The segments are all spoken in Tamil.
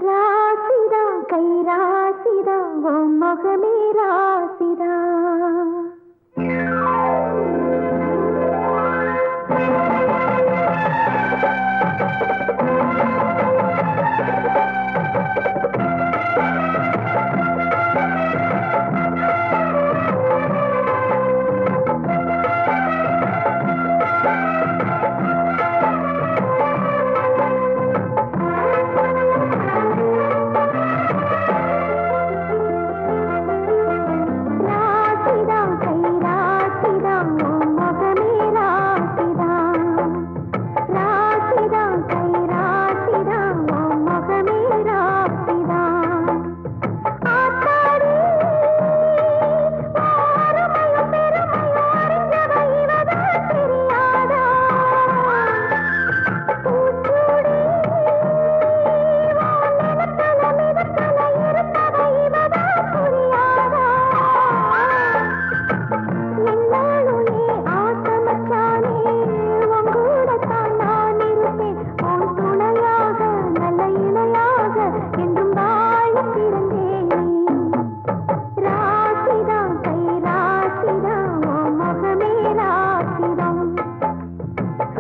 ராசிதா கை ராசிதா உன் முகமே ராசிதா.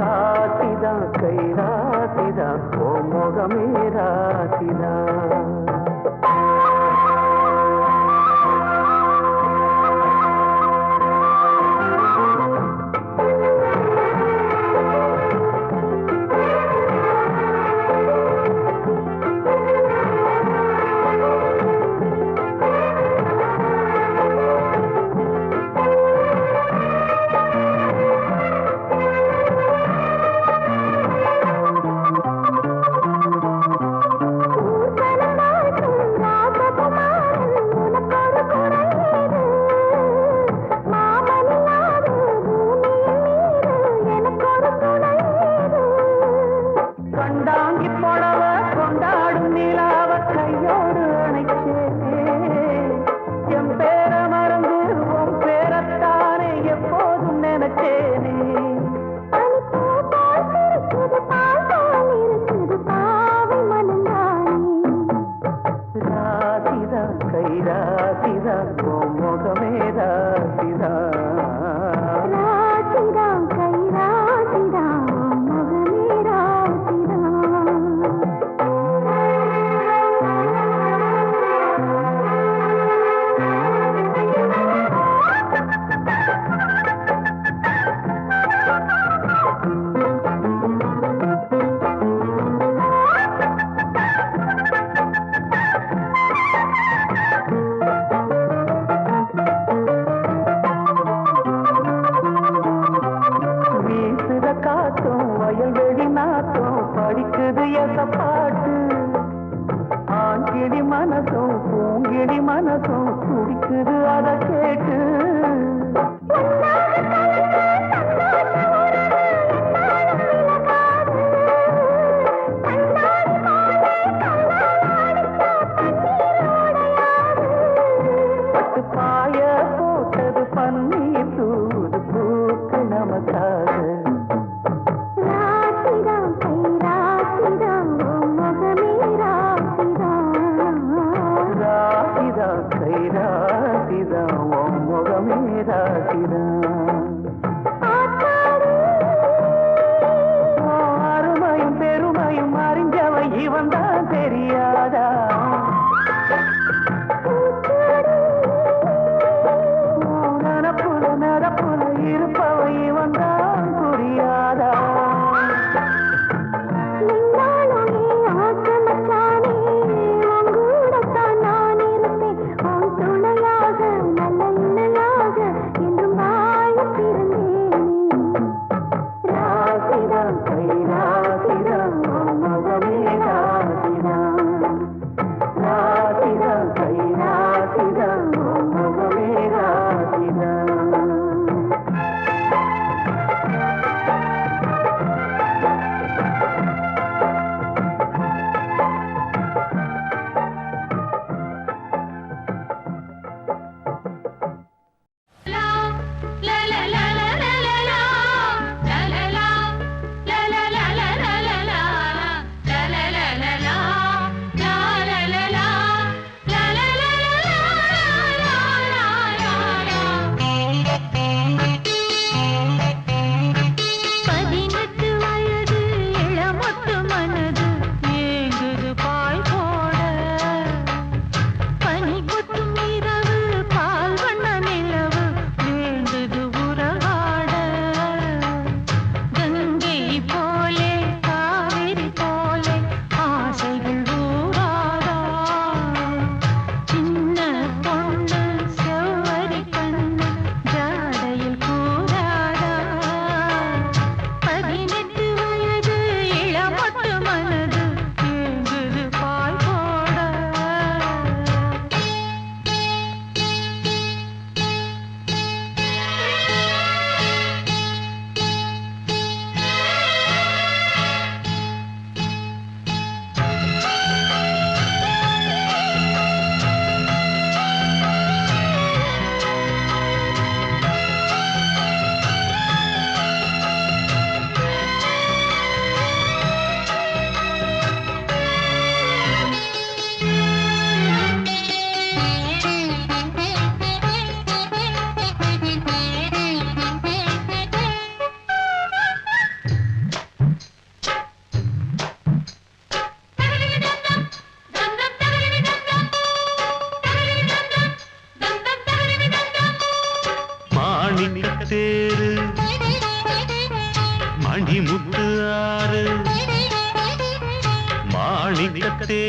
ராசிதா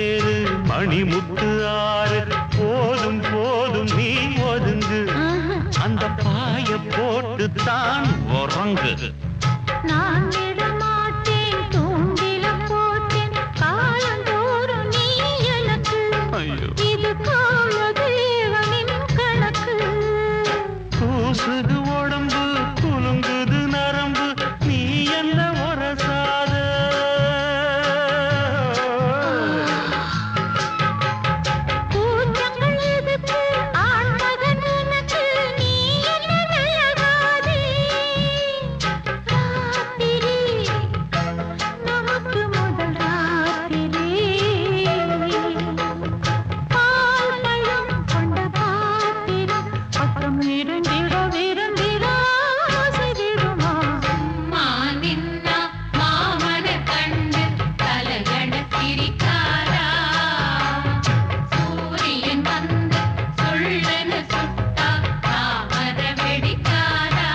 ஏறு மணிமுத்து ஆறு போதும் போதும் நீ ஒதுங்கு அந்த பாய போட்டு தான் உறங்கு நான் விடமாட்டேன் தூண்டில போட்டேன் காலந்தோறும் நீ எனக்கு இது கால தேவனின் கணக்கு கூசுது உடம்பு குலுங்குது நரம்பு நீ என்ன உரசாத கூட்டங்கள் எதுக்கு ஆண்மகன் உனக்கு நீ என்ன விலகாதே ராத்திரி நமக்கு முதல் ராத்திரி பால் பழம் கொண்ட பாத்திரம் பக்கம் இருந்திட விருந்திட ஆசைதிடுமா மானின்னா மாமன கண்டு தலையட திரிக்காரா சூரியன் வந்து சொல்லென சுட்டா தாமர வெடிக்காரா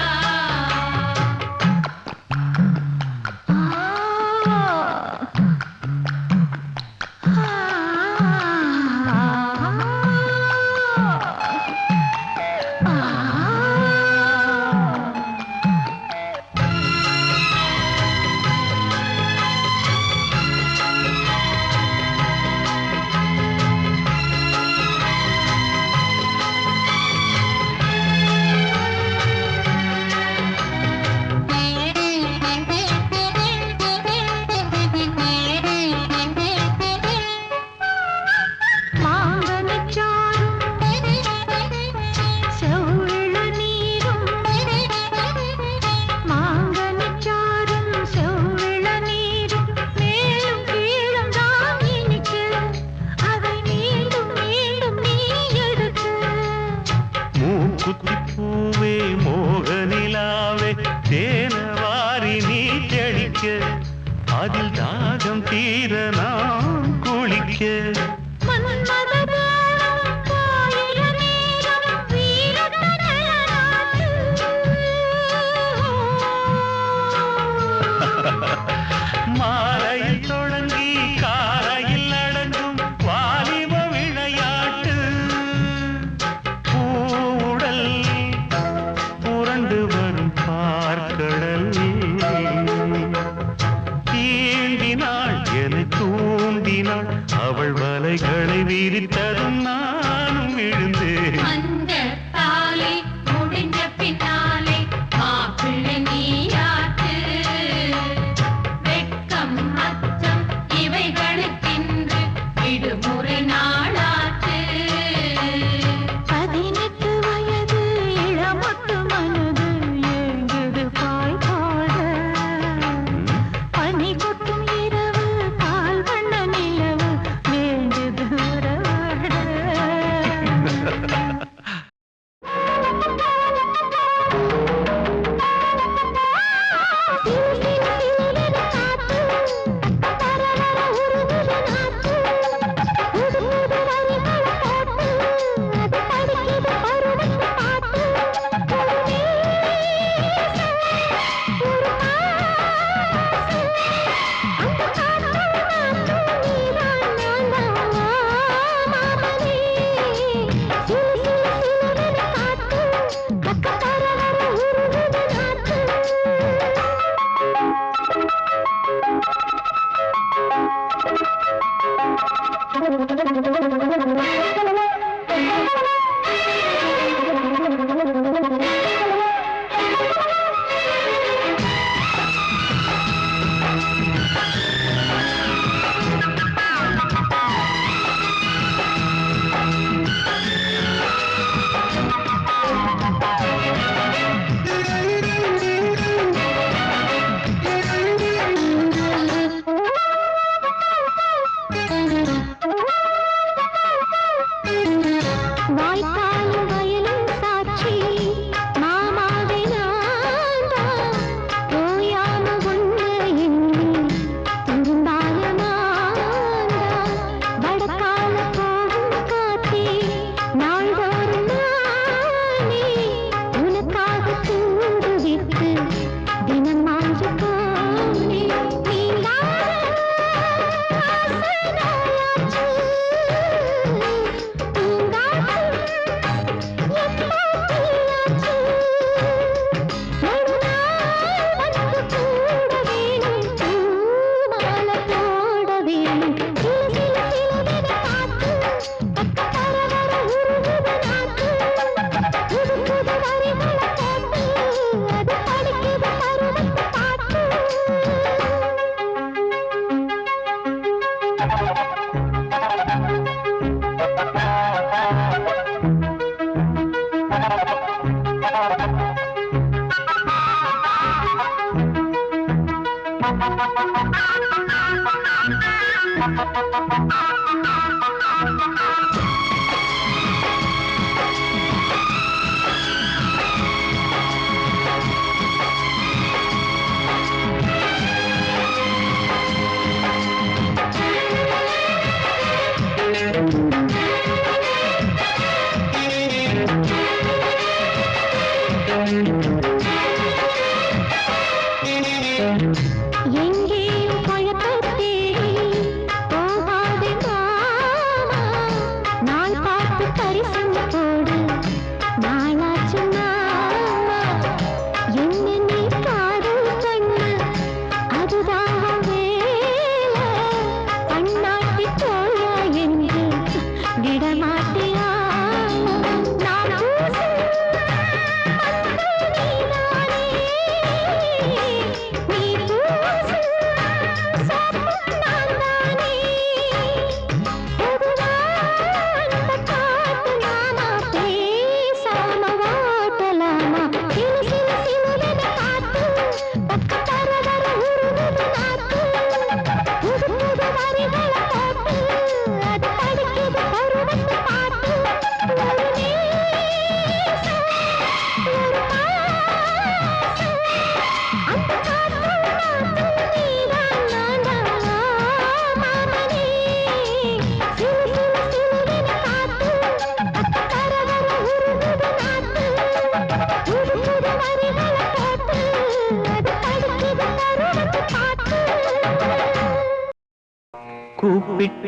மாங்கனிச்சாரும் செவ்விள நீரும் மாங்கனிச்சாரும் செவ்விள நீரும் மேலும் கீழும் தான் இனிக்க அதை மீண்டும் மீண்டும் நீ எடுக்க மூக்குத்தி பூவே மோகனிலாவே தேனவாரி நீ தெளிக்க அதில் தாகம் தீர நாம் குளிக்க மன்மதபானம் பாயிர நேரம் வீரத்தனய மாலையில் தொடங்கி காலையில் அடங்கும் வாலிப விளையாட்டு பூவுடல் புரண்டு வரும் பார்க்கடல் தீண்டினாள் என தூண்டினாள் அவள் வலைகளை விரித்ததும் நானும் விழுந்தேன் அந்த தாலி முடிஞ்ச பின்னாலே மாப்பிள்ளை நீயாச்சு வெட்கம் அச்சம் இவைகளுக்கென்று விடுமுறை நாளாச்சு 18 வயது இளமொட்டு மனது ஏங்குது பாய்பாட பனி கொட்டும் இரவு பால் வண்ண நிலவு வேண்டுது உறவாட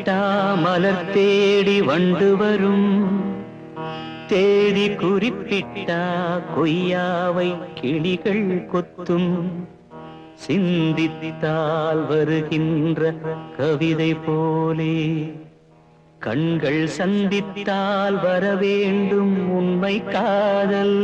தொட்டா மலர் தேடி வண்டு வரும், தேதி குறிப்பிட்டா கொய்யாவை கிளிகள் கொத்தும். சிந்தித்தால் வருகின்ற கவிதை போலே கண்கள் சந்தித்தால் வரவேண்டும் உண்மை காதல்.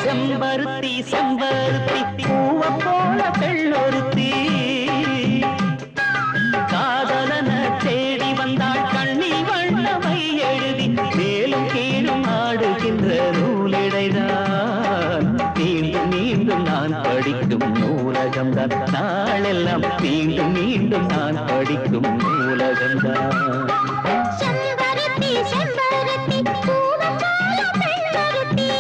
செம்பருத்தி செம்பருத்தி பூவ போல பெண்ணொருத்தி, காதலன தேடி வந்தாள் கண்ணில் வண்ணமை எழுதி. மேலும் கீழும் ஆடுகின்ற நூலிடைதான் மீண்டும் மீண்டும் நான் படிக்கும் நூலகம்தான். நாளெல்லாம் மீண்டும் மீண்டும் நான் படிக்கும் நூலகம்தான். செம்பருத்தி செம்பருத்தி பூவ போல பெண்ணொருத்தி.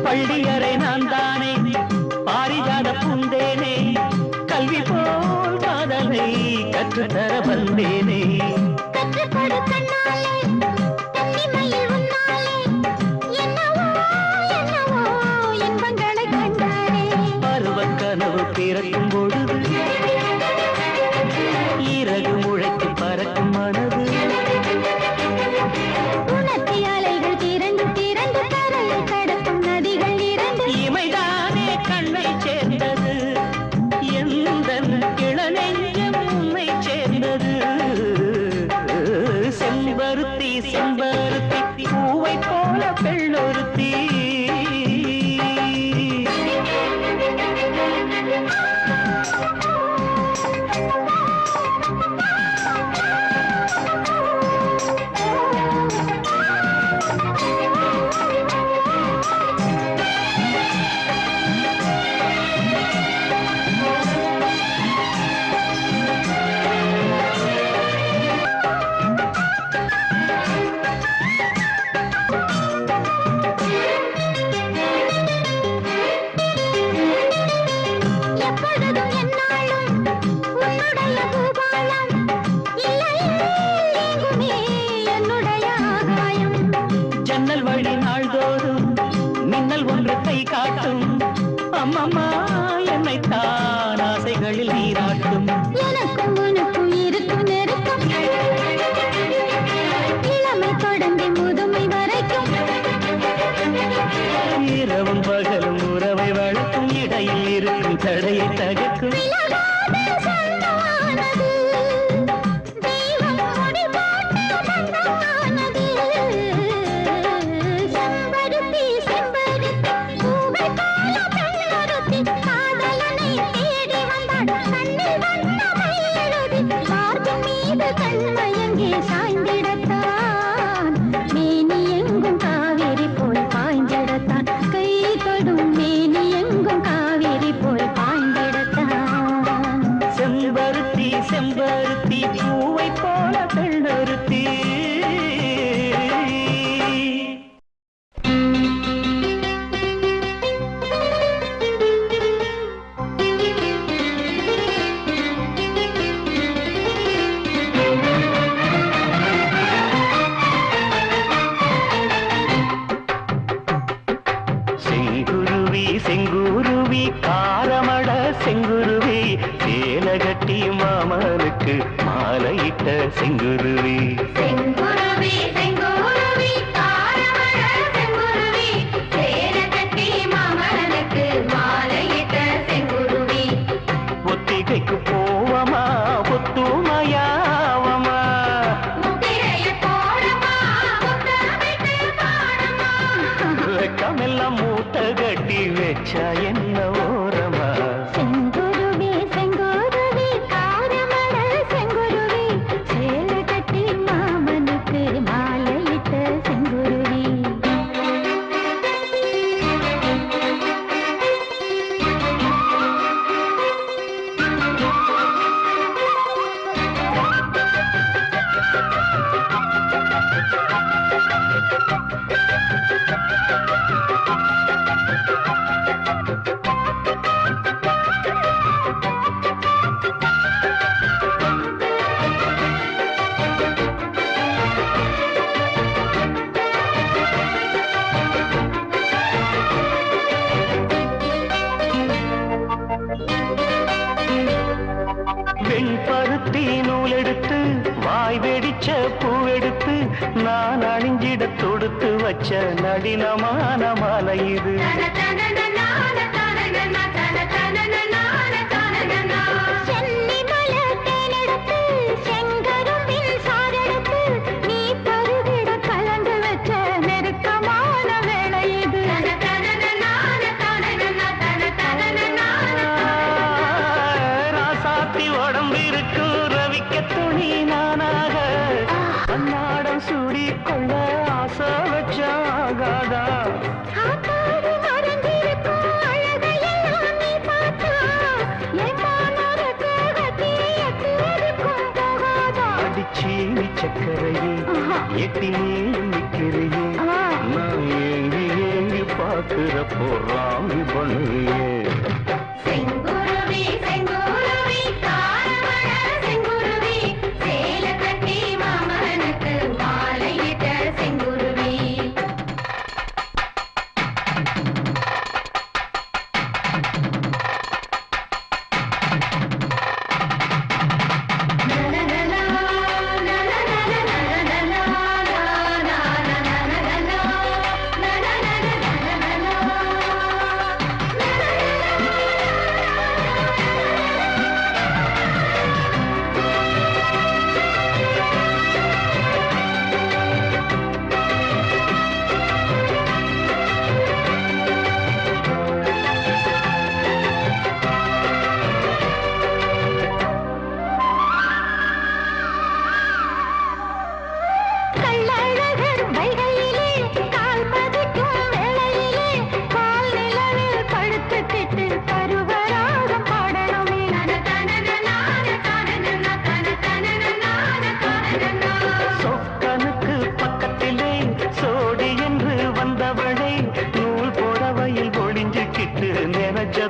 பள்ளியறை நான் தானே பாரிஜாத பூந்தேனே, கல்வி போல் காதலை கற்றுத்தர வந்தேனே. கற்றுக்கொடு கண்ணாலே தன்னிமையில் உன்னாலே என்னவோ என்னவோ இன்பங்களை கண்டானே. பருவக் கனவு பிறக்கும் பொழுது இறகு முளைத்து பறக்கும் மனது. உணர்ச்சி அலைகள் திரண்டு திரண்டு கரையில் கடக்கும் நதிகள் இரண்டு. இமைதானே கண்ணை சேர்ந்தது, எந்தன் இளநெஞ்சம் உன்னை சேர்ந்தது. செம்பருத்தி செம்பருத்தி பூவை போல பெண்ணொருத்தி. எப்பொழுதும் என்னாலும் உன்னுடைய பூபாலம், இல்லையே எங்குமே என்னுடைய ஆகாயம். ஜன்னல் வழி நாள்தோறும் மின்னல் ஒன்று கை காட்டும். அம்மம்மா என்னை தான் ஆசைகளில் நீராட்டும். எனக்கும் உனக்கும் இருக்கும் நெருக்கம், இளமை தொடங்கி முதுமை வரைக்கும். இரவும் பகலும் உறவை வளர்க்கும், இடையில் இருக்கும் தடையை தகர்க்கும். விலகாத சொந்தமானது, தெய்வம் முடி போட்ட பந்தமானது. செம்பருத்தி செம்பருத்தி பூவை போல பெண்ணொருத்தி, காதலனை தேடி வந்தாள் கண்ணில் வண்ணமை எழுதி. மார்பின் மீது கண்மயங்கி சாய்ந்திடத்தான், மேனி எங்கும் காவிரி போல் பாய்ந்திடத்தான். கை தொடும் மேனி எங்கும் காவிரி போல் பாய்ந்திடத்தான். செம்பருத்தி செம்பருத்தி பூவை போல பெண்ணொருத்தி. செங்குருவி செங்குருவி காரமட செங்குருவி, சேலகட்டி மாமனுக்கு மாலையிட்ட செங்குருவி. செங்குருவி செங்குருவி காரமட செங்குருவி, சேலை கட்டி மாமனுக்கு மாலையிட்ட செங்குருவி. பருத்தி நூலெடுத்து வாய் வெடிச்ச பூவெடுத்து நான் அணிஞ்சிட தொடுத்து வச்ச நடினமான மாலை இது. சூடிக்கொள்ள ஆசை வச்சாகாதா அடிச்சீனி சக்கரையே எட்டி நீயும் நிற்கிறையே நான் ஏங்கி ஏங்கி பார்க்கிற போறாமி பண்ணுவே.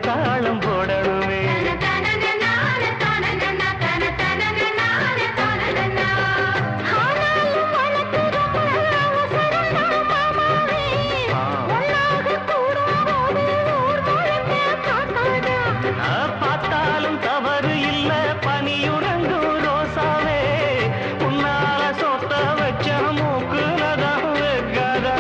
தாளம் போடணுமே பார்த்தாலும் தவறு இல்ல பனியுறங்கும் ரோசாவே உன்னால சொத்த வச்ச மூக்குலதான் வைக்காதா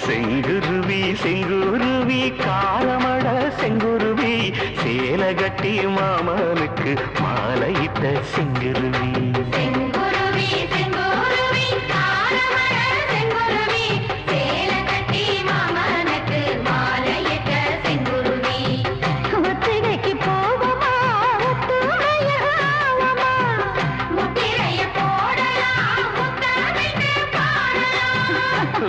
செங்குருவி செங்குருவி காரமட செங்குருவி சேலை கட்டி மாமனுக்கு மாலையிட்ட செங்குருவி.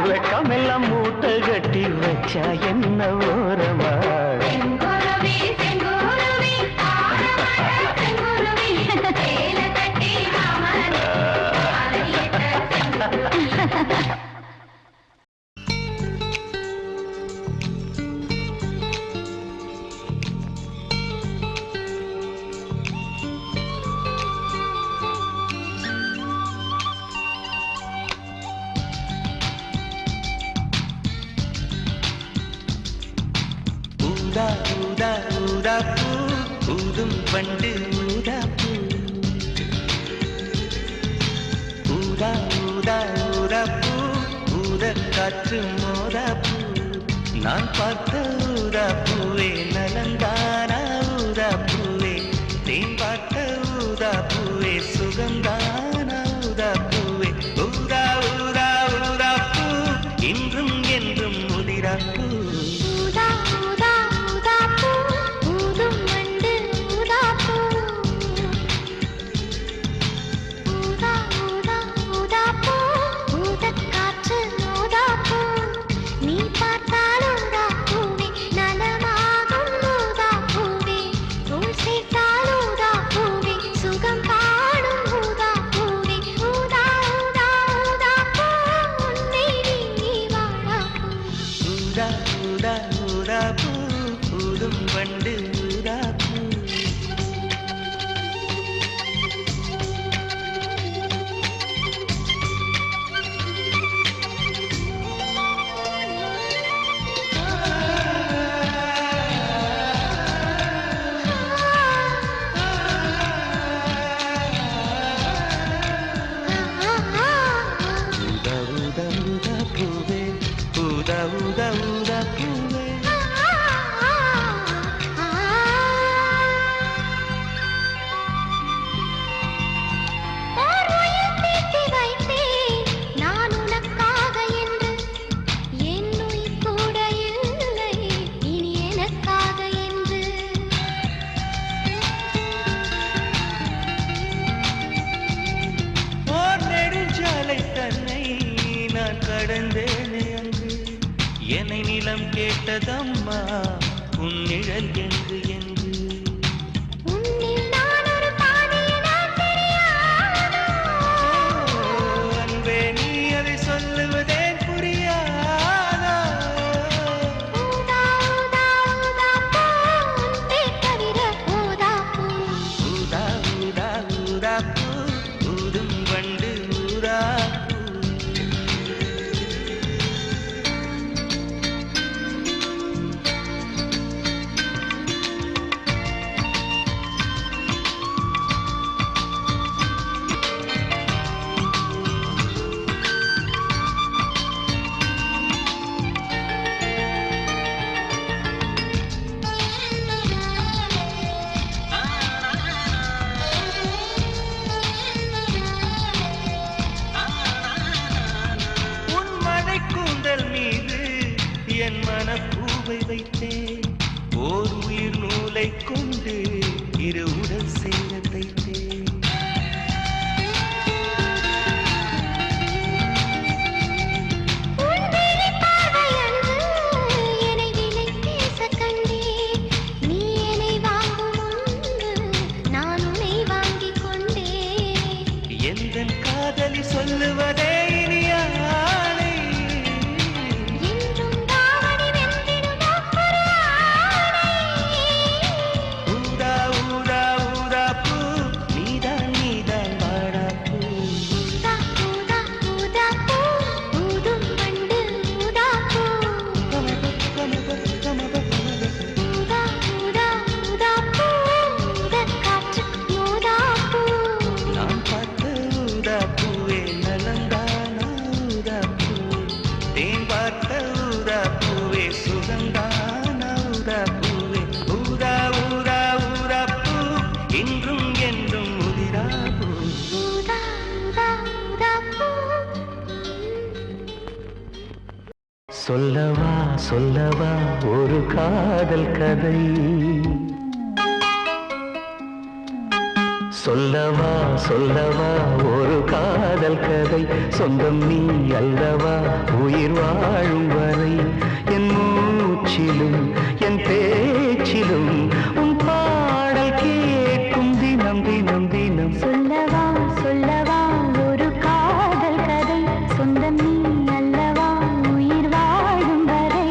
வெக்கமெல்லாம் மூட்டை கட்டி வச்சா என்ன ஓரமா ஊதா ஊதா ஊதா பூ ஊதும் பண்டு ஊதா பூ ஊதா ஊதா ஊதா பூ ஊத காற்று மோதா பூ நான் பார்த்த ஊதா பூவே நலந்தானா ஊதா பூவே தேன் பார்த்த ஊதா பூவே சுகந்தானா ஊதா பூவே ஊதா ஊதா ஊதா பூ இன்றும் என்றும் முதிரா பூ. நீ பார்த்தால் ஊதா பூவே நலமாகும் ஊதா நடந்தேனே அங்கு என்னை நிலம் கேட்டதம்மா உன் நிழல் என்று என்று உன்னில் நான் ஒரு பாதையென தெரியாதோ அன்பே நீ அதை சொல்லுவதே புரியாதோ ஊதா ஊதா ஊதா பூ உன் பேர் தவிர ஊதா பூ ஊதா ஊதா ஊதா பூ ஊதும் வண்டு ஊதா உன் மனை கூந்தல் மீது என் மனப்பூவை வைத்தேன் ஓர் உயிர் நூலை கொண்டு இரு உடல் சேர தைத்தேன் உன் விழி பார்வையன்று என்னை விலை பேச கண்டேன் நீ என்னை வாங்கும் முன்பு நான் உன்னை வாங்கிக் கொண்டேன் எந்தன் காதலி சொல்லுவதே இனியானை என்றும் தாவணி வென்றிடுமோ ஒரு ஆணை ஊதா ஊதா ஊதா பூ நீதான் நீதான் வாடா பூ ஊதா ஊதா ஊதா பூ ஊதும் வண்டு ஊதா பூ ஊதா ஊதா ஊதா பூ ஊதக் காற்று ஊதா பூ நான் பார்த்த ஊதா பூவே நலந்தானா ஊதா பூவே தேன் பார்த்த ஊதா பூவே சுகந்தானா ஊதா பூவே ஊதா ஊதா ஊதா பூ இன்றும் என்றும் உதிரா பூ ஊதா ஊதா ஊதா பூ சொல்லவா சொல்லவா ஒரு காதல் கதை சொல்லவா சொல்லவா ஒரு காதல் கதை சொந்தம் நீ அல்லவா உயிர் வாழும் வரை என் மூச்சிலும் என் பேச்சிலும் உன் பாடல் கேட்கும் தினம் தினம் தினம் சொல்லவா சொல்லவா ஒரு காதல் கதை சொந்தம் நீ அல்லவா உயிர் வாழும் வரை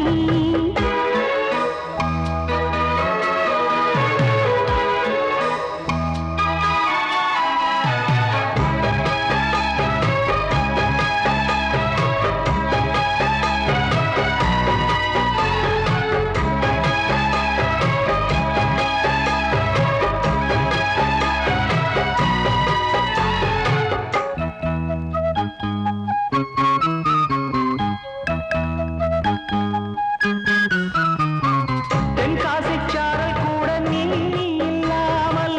தென்காசிச் சாரல் கூட நீ இல்லாமல்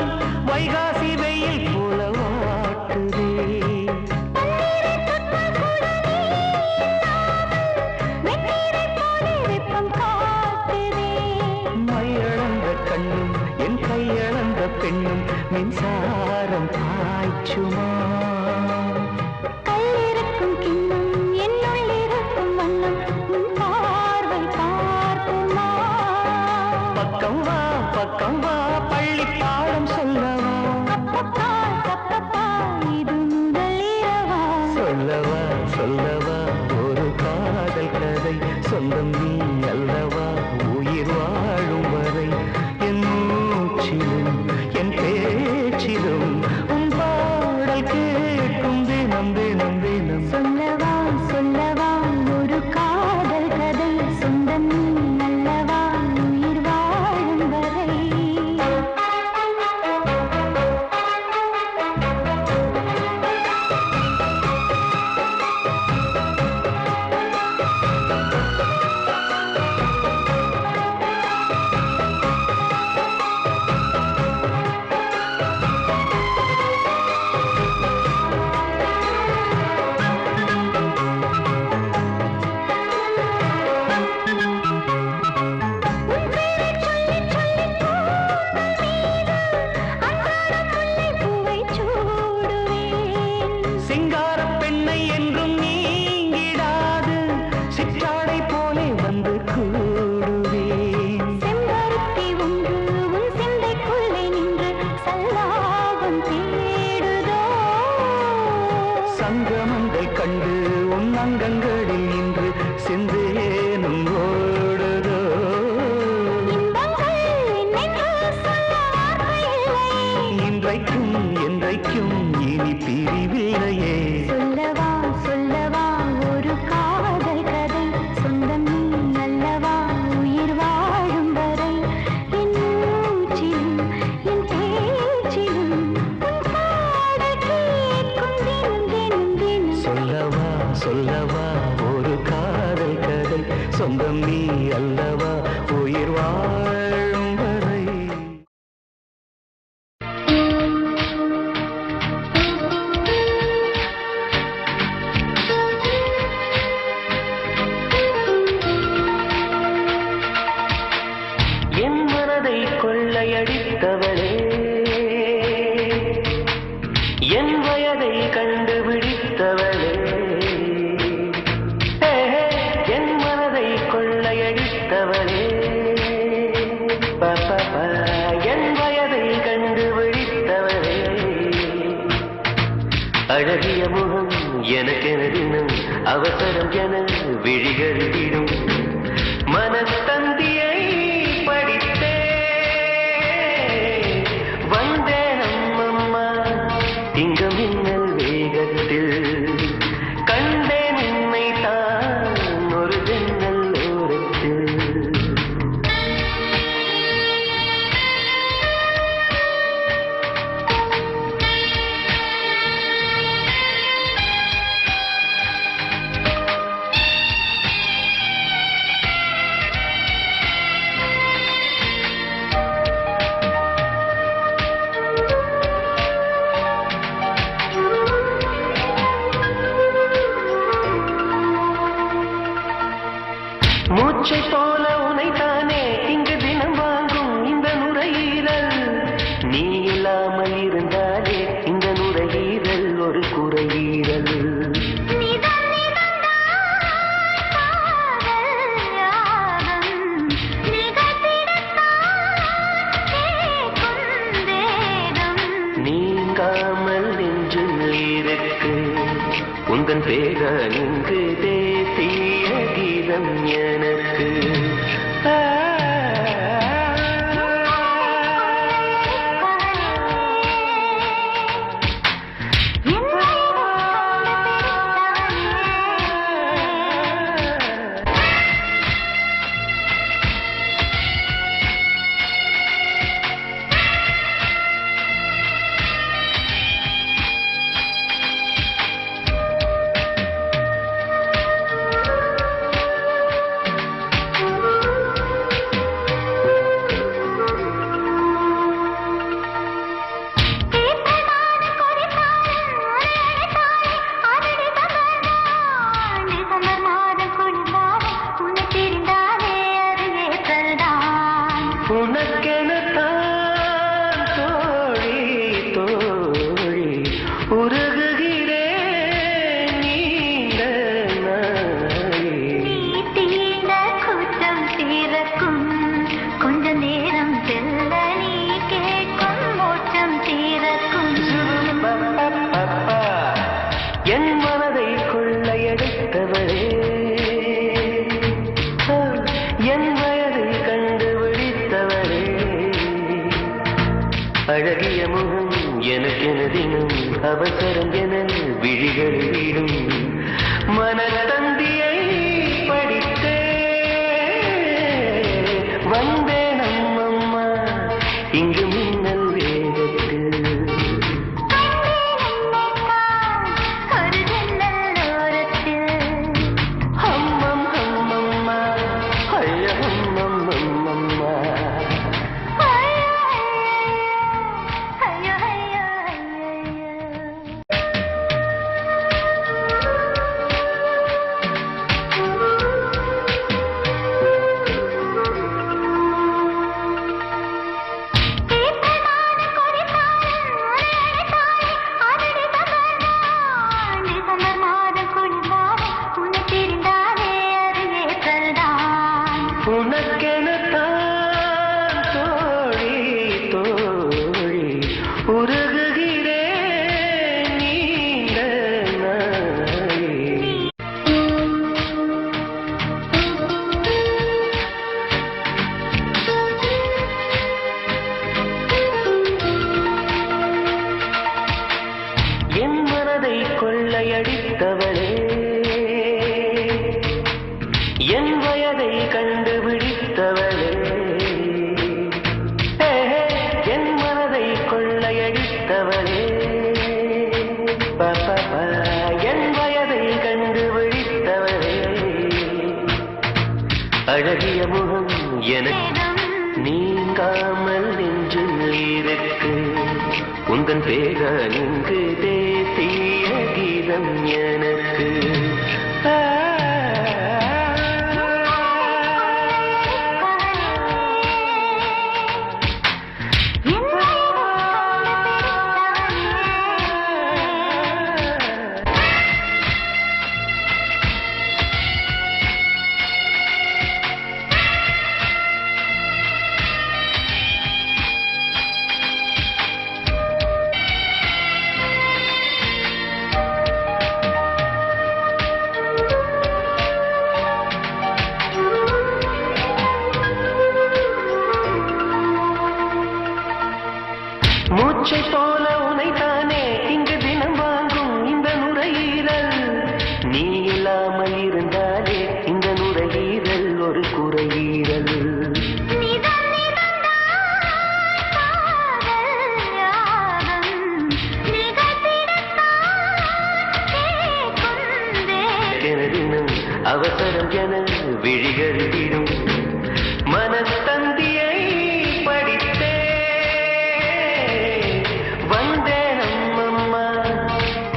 வைகாசி வெயில் போல வாட்டுதே வெந்நீரைப் போலே வெப்பம் காட்டுதே மையளந்த கண்ணும் என் கையளந்த பெண்ணும் மின்சாரம் பாய்ச்சுமா கல்லிருக்கும் கிண்ணம் என்னுள் இருக்கும் வண்ணம் உன் பார்வை பார்க்குமா பக்கம் வா பள்ளி பாடம் சொல்லவா அப்பப்பா தப்பப்பா இது முதல் இரவா சொல்லவா சொல்லவா ஒரு காதல் கதை சொந்தம் நீ அல்லவா உயிர் வாழும் வரை என் மூச்சிலும் என் பேச்சிலும் உன் பாடல் கேட்கும் தினம் தினம் தினம் சொல்லவா சொல்லவா ஒரு காதல் கதை சொந்தம் நீ அல்லவா உயிர் வாழும் வரை பந்தல் கண்டு உன் அங்கங்களில் இன்று செந்தேனும் ஓடுதோ இன்றைக்கும் என்றைக்கும் இனி பிரிவில்லையே சொல்லவா சொல்லவா ஒரு காதல் கதை சொந்தம் நீ அல்லவா உயிர் வாழும் வரை என் மூச்சிலும் என் பேச்சிலும் உன் பாடல் கேட்கும் தினம் தினம் தினம் சொல்லவா சொல்லவா ஒரு காதல் கதை சொந்தம் நீ அல்லவா உயிர் வாழும் வரை என் மனதை கொள்ளையடித்தவளே என் வயதை கண்டுபிடித்தவளே என் மனதை கொள்ளையடித்தவளே என் வயதை கண்டுபிடித்தவளே அழகிய முகம் எனக்கென தினம் அவசரம் என விழிகளிடும் மனத்தந்தியை படித்தே வந்தேன் அம்மம்மா இங்கு மின்னல் வேகத்தில் கண்டேன் உன்னை தான் ஒரு ஜன்னல் ஓரத்தில் மூச்சை போல உனைத்தானே இங்கு தினம் வாங்கும் இந்த நுரையீரல் நீ இல்லாமல் இருந்தாலே இந்த நுரையீரல் ஒரு குறையீரல் நீங்காமல் நெஞ்சில் இருக்கு உந்தன் பேர இங்கு தேசிய கீதம் எனக்கு உனக்கெனத்தான் தோழி தோழி உருகுகிறேன் நீண்ட நாளே. தீண்ட குற்றம் தீரக்கும் கொஞ்ச நேரம் செல்ல நீ கேட்கும் மோட்சம் தீரக்கும் என் மனதை கொள்ளையடித்தவரே என் வயதை கண்டுபிடித்தவரே அழகிய முகம் எனக்கென தினம் அவசரம் என விழிகளிடும் மனத்தந்தியை படித்தே வந்தேன் அம்மம்மா இங்கு மின்னல் வேகத்தில் ஒரு ஜன்னல் ஓரத்தில் அம்மம் அம்மம்மா ஐய அம்மம் அம்மம்மா ஐயோ ஐயோ ஐயோ அழகிய முகம் எனக்கு நீங்காமல் நெஞ்சில் இருக்கு உந்தன் பேர இங்கு தேசிய கீதம் எனக்கு மூச்சை போல உனைத்தானே இங்கு தினம் வாங்கும் இந்த நுரையீரல் நீ இல்லாமல் இருந்தாலே இந்த நுரையீரல் ஒரு குறையீரல் தினம் அவசரம் என விழிகள் விடும் மனத்தந்தியை படித்தே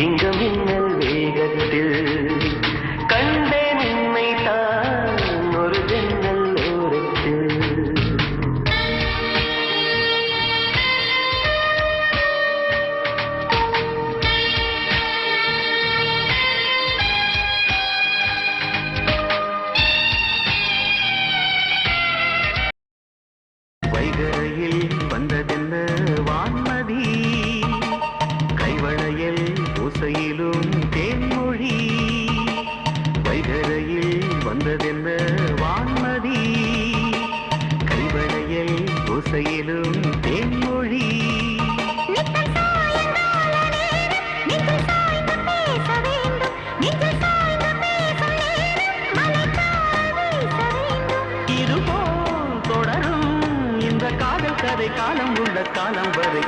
இங்க மின்னல் வேகத்தில் கண்டேன் உன்னை தான் ஒரு ஜன்னல் ஓரத்தில் வைகரையில் வந்ததென்ன வான்மதி கைவளையல் ஓசையிலும் தேன்மொழி வைகரையில் வந்ததென்ன வான்மதி கைவளையல் ஓசையிலும் தேன்மொழி இதுபோல் தொடரும் இந்த காதல் கதை காலம் உள்ள காலம் வரை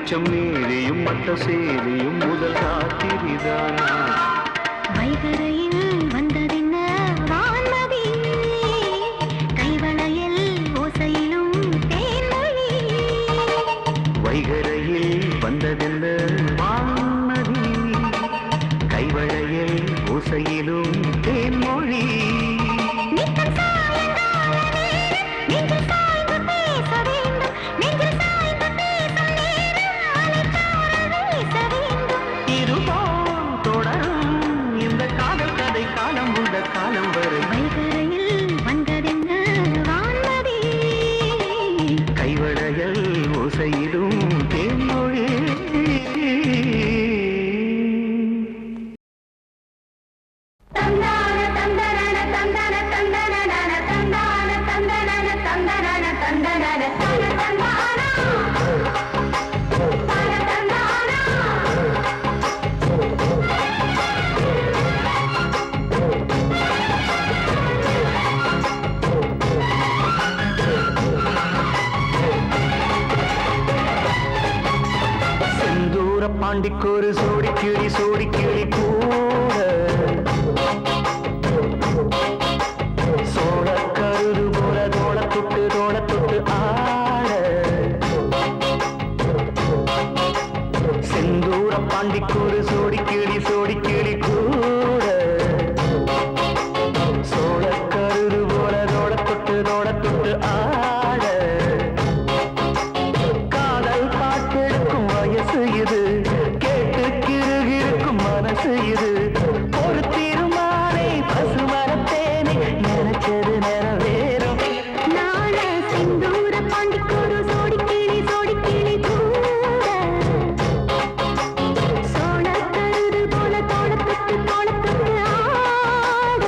உச்சம் நீரியும் மற்ற சேரியும் முதல் காத்திரிதானா வைகரையில் வந்ததென்ன வான்மதி கைவளையில் காலம் வரை வைகரையில் வந்ததென்ன வான்மதி கைவளையல் ஓசையிடும் தேன்மொழி தந்தான தந்தனன தந்தன தந்தனன தந்தான தந்தனன தந்தனன தந்தனன தந்தனானா தந்தனானா செந்தூர பாண்டிக்கொரு சோடி கிளி கூட சோழ கருது போல தோள தொட்டு ஆட செந்தூர பாண்டிக்கொரு சோடி கிளி கூட சோழ கருது போல தோள தொட்டு ஆட காதல் பாட்டெடுக்கும் வயசு இது கேட்டு கிருகிருக்கும் மனசு இது ஒரு தீர்மானை பசுமரத்தேனே நினைச்சது நிறைவேறும் நாள சிந்தூர பாண்டிக்கொரு சோடி கிளி கூட சோழ கருது போல தோளத்துக்கு ஆட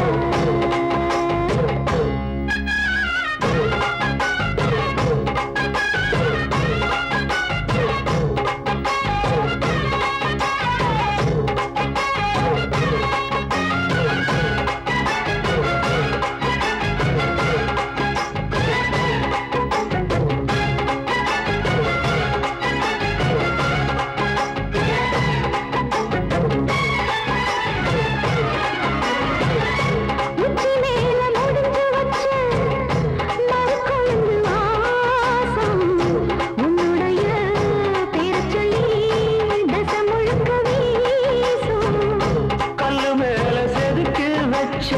உச்சி மேல முடிஞ்சு வச்ச மறுக்கொழுந்து வாசம் உன்னுடைய பேரச் சொல்லி தசை முழுக்க வீசும் கல்லு மேல செதுக்கு வச்ச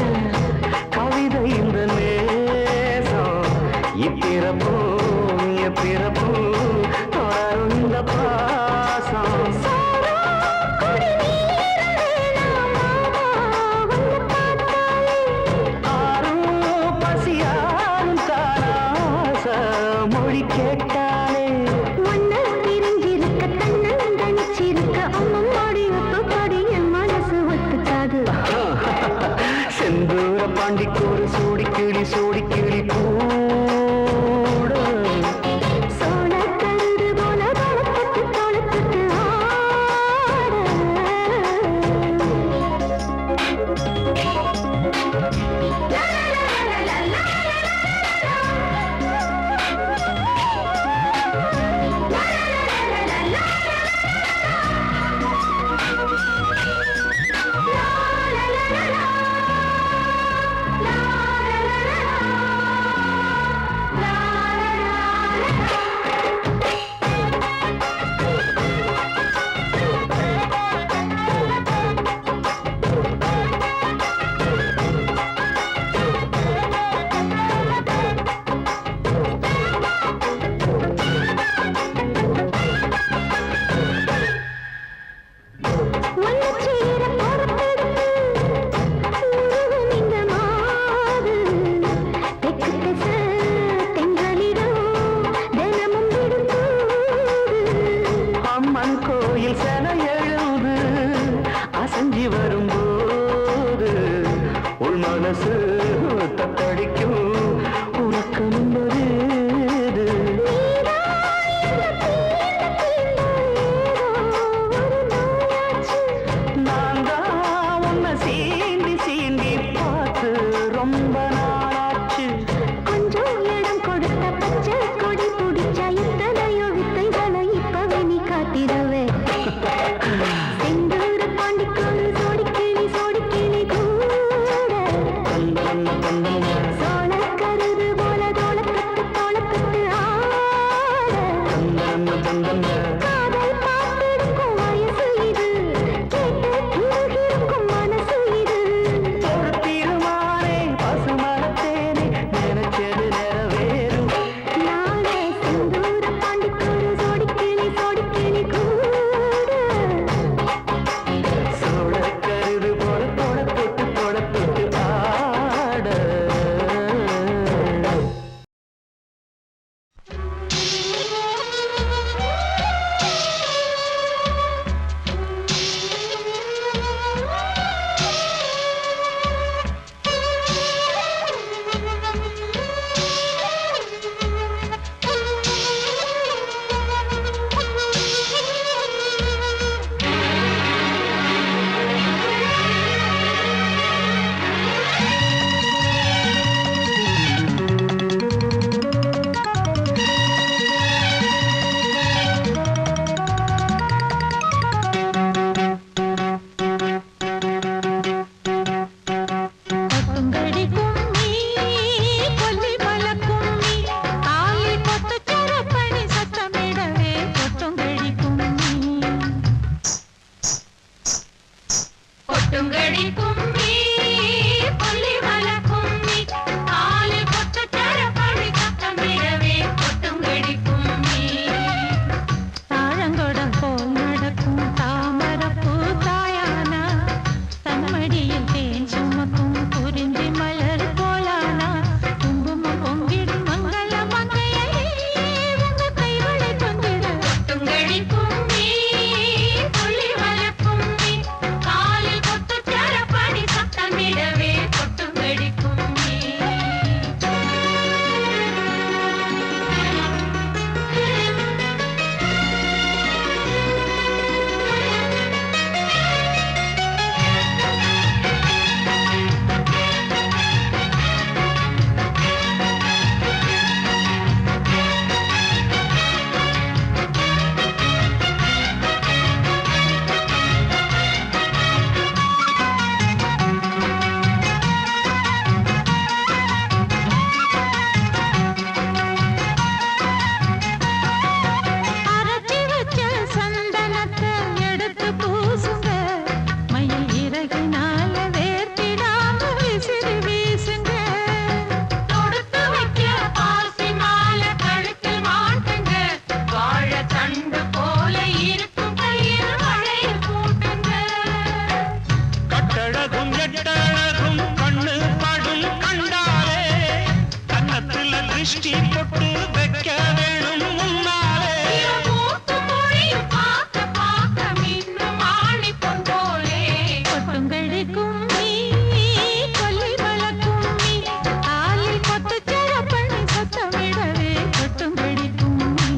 கவிதை இந்த நேசம் இப்பிறப்போ எப்பிறப்போ தொடரும் இந்த பாசம் சாரோ கொடி நீர வேணாமா வந்து பார்த்தாலே ஆரும் பசியாரும் தாராச மொழி கேட்டாலே ஒன்ன பிரிஞ்சிருக்க தன்னன் தனிச்சிருக்க அம்மம்மாடி ஒத்துப்பாடி என் மனசு ஒத்துக்காது செந்தூர பாண்டிக்கொரு சோடி கிளி கூட சோழ கருது போல தோளத்துக்கு ஒன்னு சேர பொறுத்தெடுத்து உருவும் இந்த மாது தெற்கு திசை தென்றலிடம் தினமும் விடுதூது அம்மன் கோயில் சென எழுது அசஞ்சி வரும்போது உள் மனசு தத்தடிக்கும் உறக்கம் வருது நான் தான் உன்னை சீண்டி பார்த்து ரொம்ப நாளாச்சு கொஞ்சம் இடம் கொடுத்த பச்சை கொடி பிடிச்சா இத்தனையோ வித்தைகளை இப்பவே நீ காட்டிடவே செந்தூர பாண்டிக்கொரு சோடி கிளி கூட சோழ கருது போல தோளத்துக்கு ஆட காதல் பாட்டெடுக்கும் வயசு இது கேட்டு கிருகிருக்கும் மனசு இது ஒரு தீர்மானே பசுமரத்தேனே நினைச்சது நிறைவேறும் நாளே சிந்தூர பாண்டிக்கொரு சோடி கிளி கூட சோழ கருது போல தொட தொட்டு ஆட திருஷ்டி பொட்டு வைக்க வேணும் முன்னாலே கொட்டுங்கடி கும்மி கொல்லி வளர்க்கும் நீ ஆலில் கொத்து சிறப்பணி சத்தமிடவே கொட்டுங்கடி கும்மி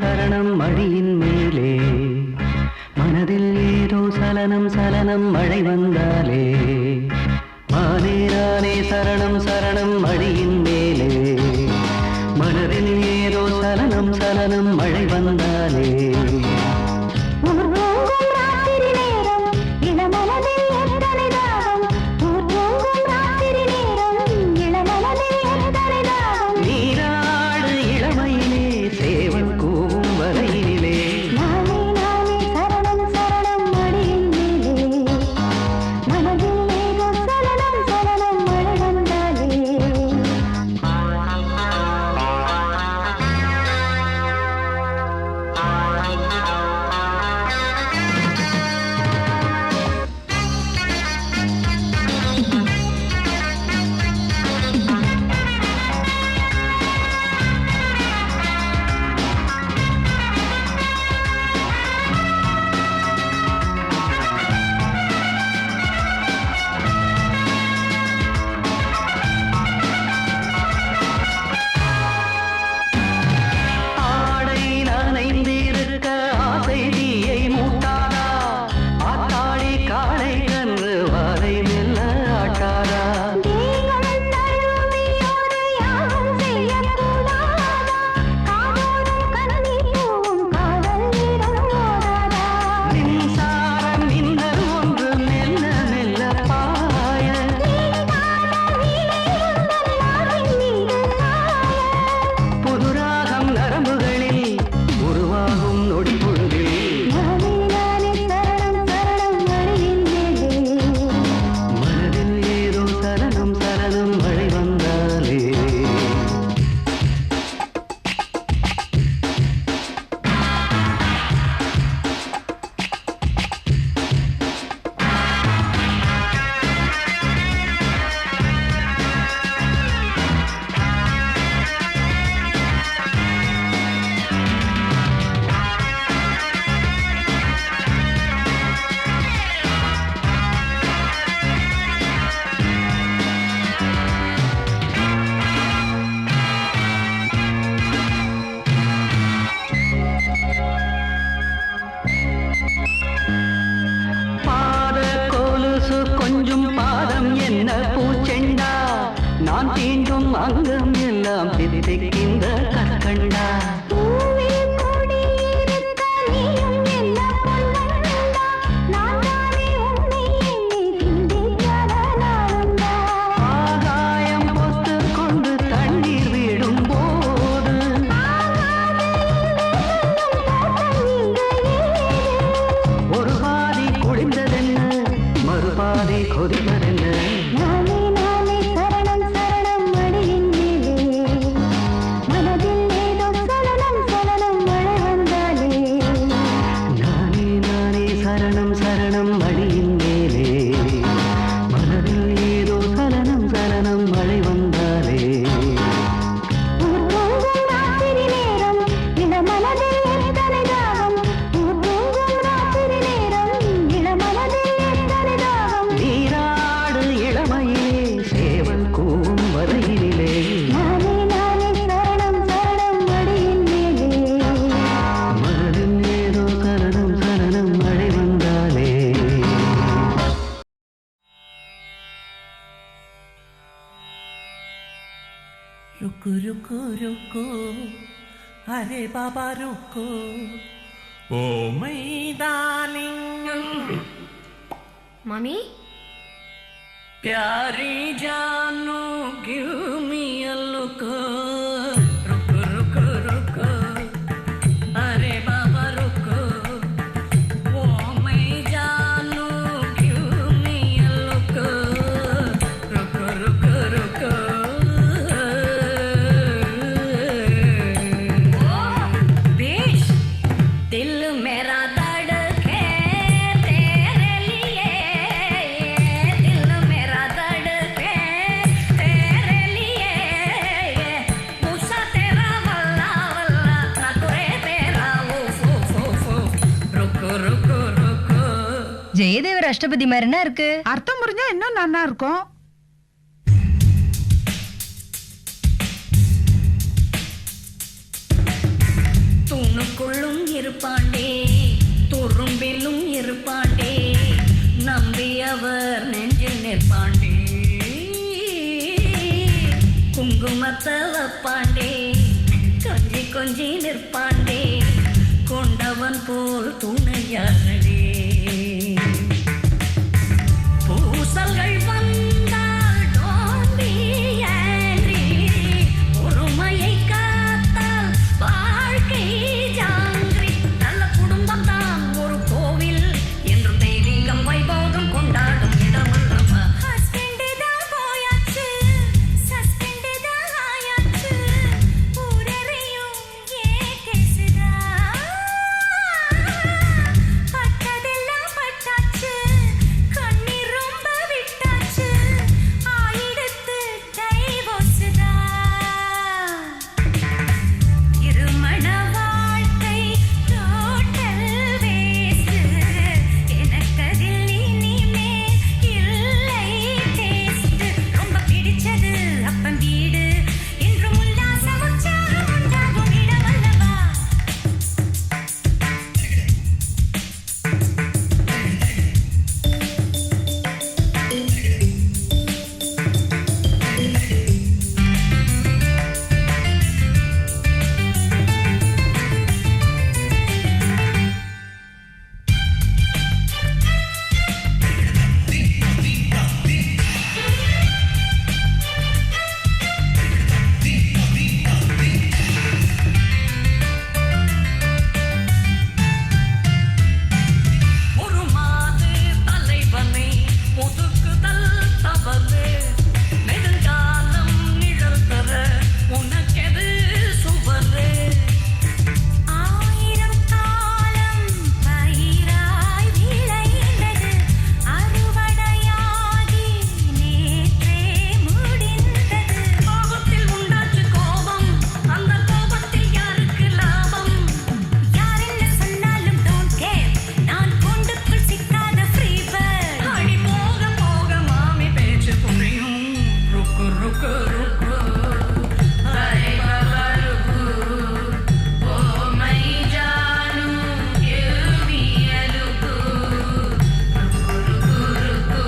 சரணம் மடியின் மேலே மனதில் ஏதோ சலனம் சலனம் மழை வந்தாலே மானே நானே சரணம் சரணம் மடியின் மேலே மனதில் ஏதோ சலனம் சலனம் மழை வந்தாலே அங்கம் எல்லாம் திதிக்கின்ற கற்கண்டா ஆகாயம் பொத்து கொண்டு தண்ணீர் விடும் போது ஒரு பாதி குடிந்ததென்ன மறுபாதி கொதிப்பதென்ன रुको रुको रुको अरे बाबा रुको ओ my darling मम्मी प्यारी जानू give me a look रुको रुको रुको अरे बाबा रुको ओ my जानू give me a look रुको रुको रुको ஜெயதேவர் அஷ்டபதி மாதிரினா இருக்கு. அர்த்தம் புரிஞ்சா இன்னும் நல்லா இருக்கும். तू தூணுக்குள்ளும் இருப்பாண்டே துரும்பிலும் இருப்பாண்டே நம்பியவர் நெஞ்சில் நிற்பாண்டே குங்குமத்தை வப்பாண்டே கொஞ்சி கொஞ்சி நிற்பாண்டே கொண்டவன் போல் துணையாளே பூசல்கள் வந்தால் don't be angry. பொறுமையை காத்தால் வாழ்க்கை ஜாங்கிரி. நல்ல குடும்பம் தான் ஒரு கோவில் என்றும் தெய்வீகம் வைபோகம் கொண்டாடும் இடமல்லவா. ஹஸ்பண்ட் தான் போயாச்சு சஸ்பெண்ட் தான் ஆயாச்சு ஊரறையும் ஏகேசுதா பட்டதெல்லாம் பட்டாச்சு கண்ணீர் ரொம்ப விட்டாச்சு ஆயிடுத்து டைவோர்ஸ்தா இருமண வாழ்க்கை டோட்டல் வேஸ்ட் எனக்கதில் இனிமேல் இல்லை டேஸ்ட் ரொம்ப பிடிச்சது அப்பன் வீடு என்றும் உல்லாசம் உற்சாகம் உண்டாகும் இடமல்லவா ஒரு மாது தலைவனை ஒதுக்குதல் தவறு நெடுங்காலம் நிழல் தர உனக்கெது சுவரு ஆயிரம் காலம் பயிராய் விளைந்தது அறுவடையாகி நேற்றே முடிந்தது கோபத்தில் உண்டாச்சு கோபம் அந்த கோபத்தில் யாருக்கு லாபம் யார் என்ன சொன்னாலும் don't care நான் கூண்டுக்குள் சிக்காத free bird அடி போக போக மாமி பேச்சு புரியும் ருக்கு ருக்கு ருக்கு அரே பாபா ருக்கு ஓ மை ஜானு give me a look ருக்கு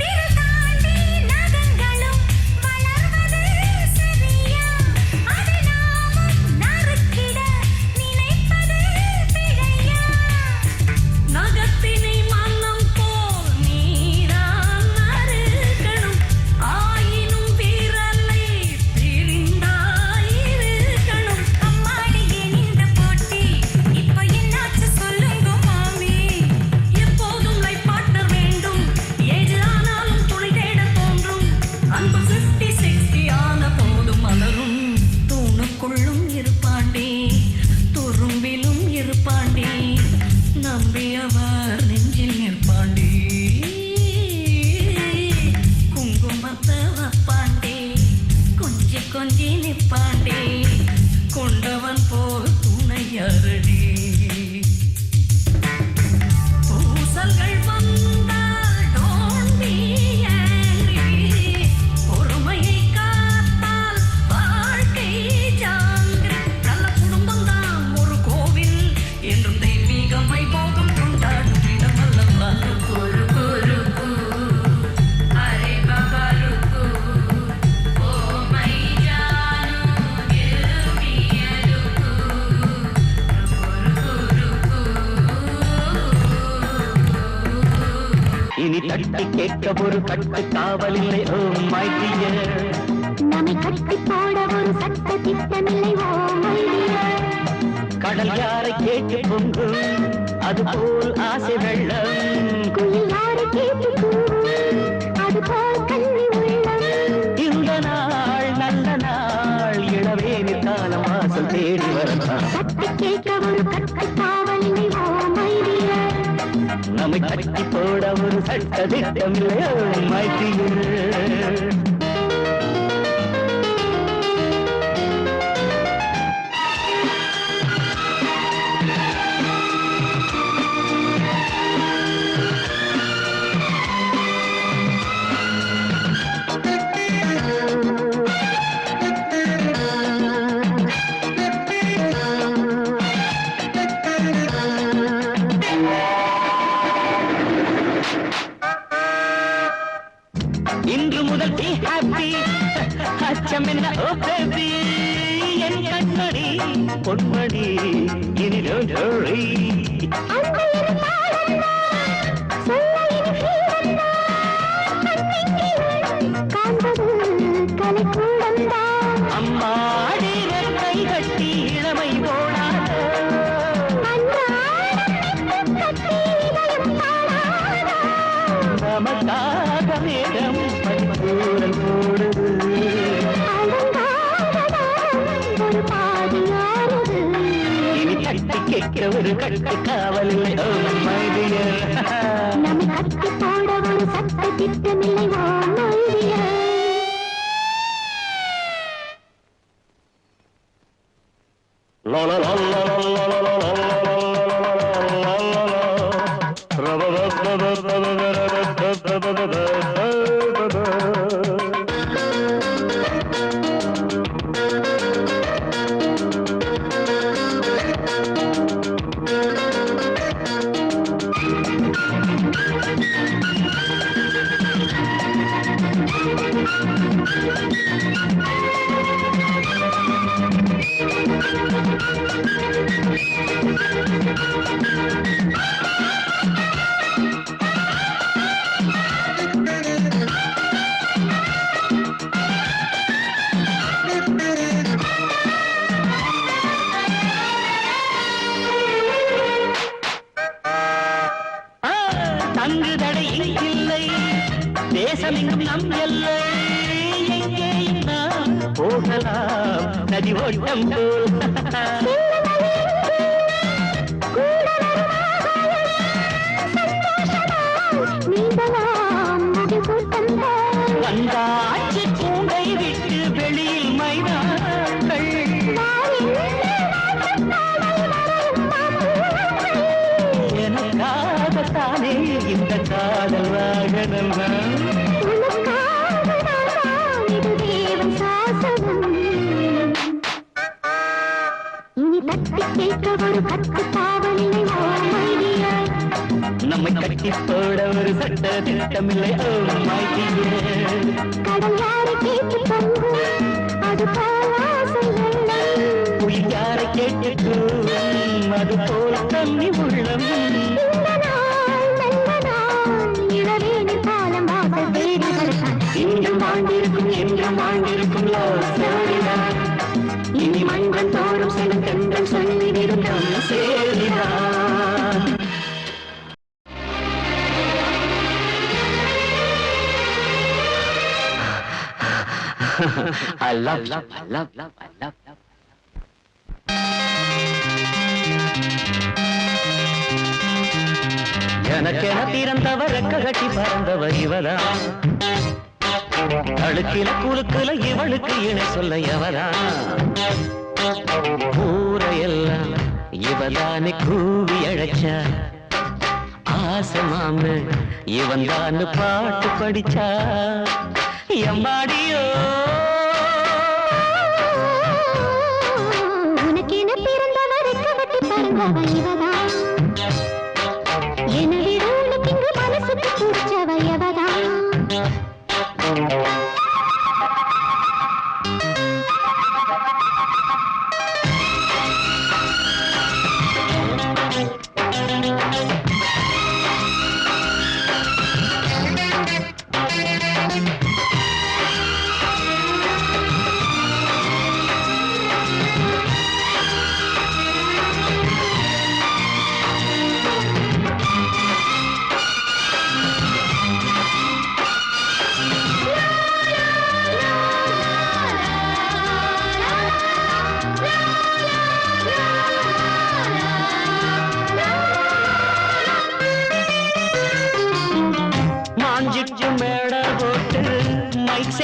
விரல் தாண்டி நகங்களும் வளர்வது சரியா அதை நாமும் நறுக்கிட நினைப்பது பிழையா நகத்தினை மன்னம் போல் நீதான் அறுக்கணும் ஆயினும் விரலை பிரிந்தாயிருக்கணும் அம்மாடியே நின்ற போட்டி இப்போ என்னாச்சு சொல்லுங்க மாமி எப்போதும் லைஃப் பார்ட்னர் வேண்டும் ஏஜ் ஆனாலும் துணை தேட தோன்றும் அன்பு 50-60 ஆன போதும் மலரும் தூணுக்குள்ளும் இருப்பாண்டே துரும்பிலும் இருப்பாண்டே நம்பியவர் நெஞ்சில் நிற்பாண்டே குங்குமத்தை வப்பாண்டே கொஞ்சி கொஞ்சி நிற்பாண்டே கொண்டவன் போல் துணையரடி பூசல்கள் வந்தால் don't be angry. பொறுமையை காத்தால் வாழ்க்கை ஜாங்கிரி. நல்ல குடும்பம் தான் ஒரு கோவில் என்றும் தெய்வீகம் வைபோகம் கொண்டாடும் இடமல்லவா. ருக்கு ருக்கு அரே பாபா ருக்கு ஓ மை ஜானு give me a look இனி தட்டி கேட்க ஒரு கட்டு காவலில்லை ஓ மை டியர் நம்மை கட்டி போட ஒரு சட்ட திட்டமில்லை ஓ மை டியர் கடல் யாரை கேட்டு பொங்கும் அது போல் ஆசை வெள்ளம் குயில் யாரை கேட்டு கூவும் அது போல் கண்ணீர் தேடி வரலாம். தட்டி கேட்க ஒரு கட்டு காவலினை ஓமைடிய நம்மை கட்டி போட ஒரு சட்ட திட்டமில்லையோ மைட்டியர். இன்று முதல் be happy. அச்சம் என்ன ஓ பேபி, என் கண்மணி பொன்மணி, இனி don't worry. அம்மாடி ரெட்டை கட்டி இளமை போடாத, நமக்காக வேடம் பரிபூரல் போடுது. இனி தட்டி கேட்க ஒரு கட்டு காவல் இல்லை ஓ மை டியர். நம்மை கட்டி போட ஒரு சட்ட திட்டமில்லை ஓமைடிய La la la la la la la la la தங்கு தடை இல்லை, தேசமெங்கும் நம் எல்லை, எங்கேயும் நாம் போகலாம் நதி ஓட்டம் போல். வந்தாச்சு பூங்கை விட்டு வெளியில் மைதானங்கள், எனக்காகத்தானே இந்த காதல் வாகனம். நம்மை கட்டி போட ஒரு சட்ட திட்டமில்லை ஓ மை டியர். உயிர் யாரை கேட்கட்டும் அது போல் தண்ணி உள்ளம். இன்றும் வாழ்ந்திருக்கும் என்றும் வாழ்ந்திருக்கும் இனி மண்கள் தோறும் சில கண்கள் சொல்லிவிடும் நம் சேரிதான். I love, love, I love, love, I love, love. எனக்கென பிறந்தவ ரெக்க கட்டி பறந்தவ இவரா, அழுக்கில குறுக்குல இவளுக்கு இணை சொல்ல எவரா, ஊரையெல்லாம் இவதானே கூவி அழைச்சா, ஆசை மாமு இவன் தான் பாட்டு படிச்சா, எம்பாடியோ உனக்கென பிறந்தவரை கவட்டி பறந்தவ இவதா, எனவே உனக்கு இங்கு மனசுக்கு பிடிச்சவ எவதா.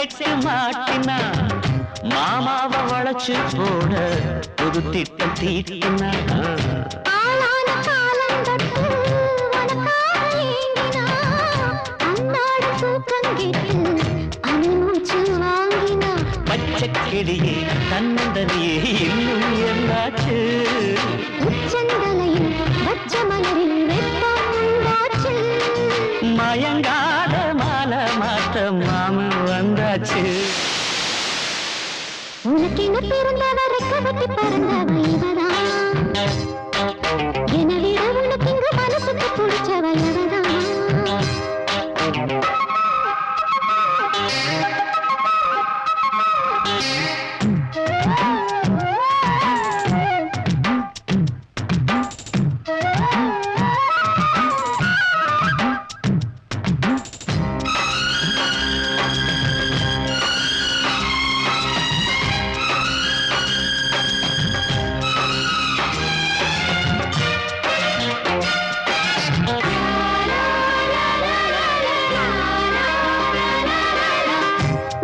செக்கு மாட்டினா மாமாவை வளைச்சு போட புது திட்டம் தீட்டினா ஆளான காலம் தொட்டு உனக்காக ஏங்கினா அன்னாடு தூக்கம் கேட்டு அனல் மூச்சு வாங்கினா பச்சை கிளியே தன்னந்தனியே இன்னும் என்னாச்சு உச்சந்தலையில் வச்ச மலரில் வெப்பம் உண்டாச்சு மயங்காத மாலை மாத்த மாமு வந்தாச்சு உனக்கென பிறந்தவரை கவட்டி பறந்தவ இவதான் என்னை விட உனக்கு இங்கு மனசுக்கு பிடிச்சவ இவதான்